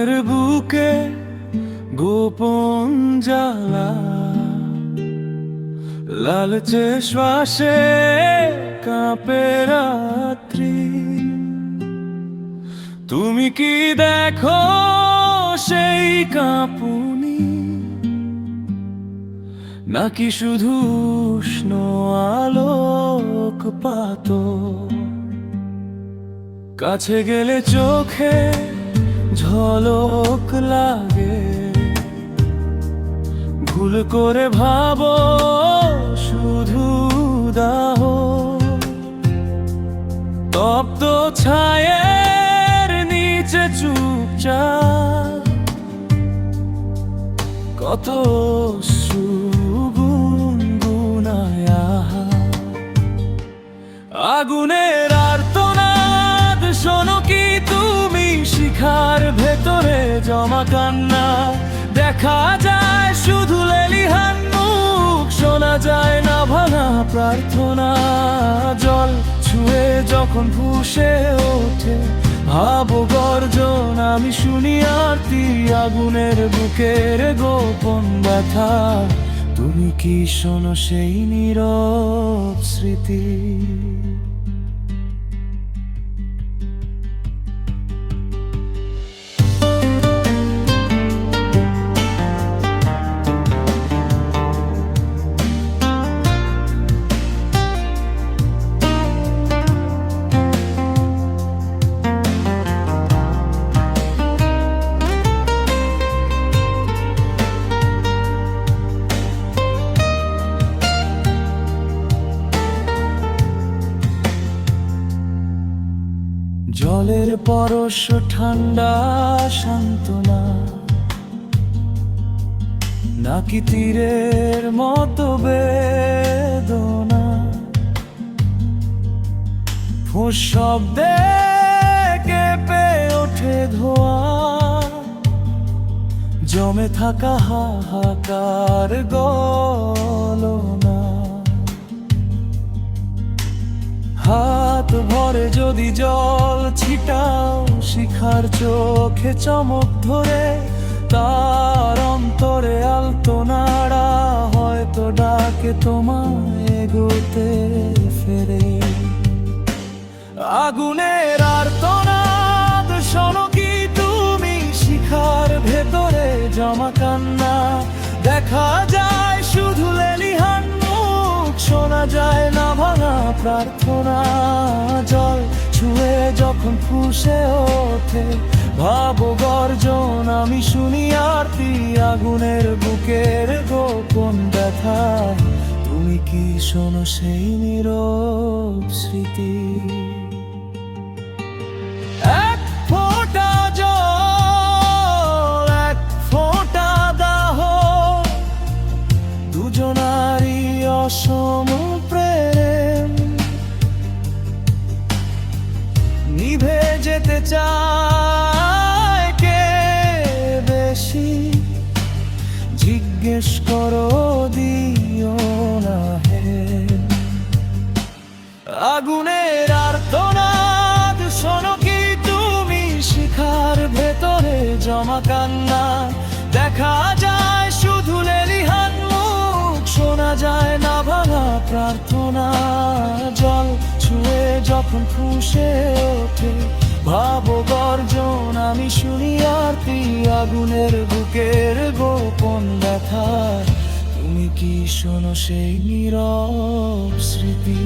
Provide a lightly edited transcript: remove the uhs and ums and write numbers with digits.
আগুনের বুকে গোপন জ্বালা, লালচে শ্বাসে কাঁপে রাত্রি। তুমি কি দেখো সেই কাঁপুনি, নাকি শুধু উষ্ণ আলোকপাত? কাছে গেলে চোখে ঝলক লাগে, ভুল করে ভাবো শুধু দাহ। তপ্ত ছায়ের নিচে চুপচাপ কত সুগুনগুনায় আগুনের আর্তনাদ শোনো কি তুমি? শিখার ভেতরে জমা কান্না, দেখা যায় শুধু লেলিহান মুখ, শোনা যায় না ভাঙা প্রার্থনা। জল ছুঁয়ে যখন ফুঁসে ওঠে ভাবো গর্জন, আমি শুনি আরতি। আগুনের বুকের গোপন ব্যথা, তুমি কি শোনো সেই নীরব স্মৃতি? জলের পরশ ঠান্ডা সান্ত্বনা, নাকি তীরের মতো বেদনা? ফোঁস শব্দে কেঁপে ওঠে ধোঁয়া, জমে থাকা হাহাকার গলনা। হাত ভরে যদি জল ছিটাও শিখার চোখে চমক ধরে, তার অন্তরে আলতো নাড়া হয়তো ডাকে তোমায় এগোতে ফেরে। আগুনের আর্তনাদ শোনো কি তুমি? শিখার ভেতরে জমা কান্না, দেখা যায় শুধু লেলিহান মুখ, শোনা যায় না ভাঙা প্রার্থনা। জল ছুঁয়ে যখন ফুঁসে ওঠে ভাবো গর্জন, আমি শুনি আরতি। আগুনের বুকের গোপন ব্যথা, তুমি কি শোনো সেই নীরব স্মৃতি? এক ফোঁটা জল, এক ফোঁটা দাহ, দুজনারই অসম প্রেম। নিভে যেতে চায় কে বেশি? জিজ্ঞেস করো, দিও না হে। আগুনের আর্তনাদ শোনো কি তুমি? শিখার ভেতরে জমা কান্না, দেখা যায় শুধু লেলিহান মুখ, শোনা যায় না ভাঙা প্রার্থনা। জল ছুঁয়ে যখন ফুঁসে ওঠে ভাবো গর্জন, আমি শুনি আরতি। আগুনের বুকের গোপন ব্যথা, তুমি কি শোনো সেই নীরব স্মৃতি?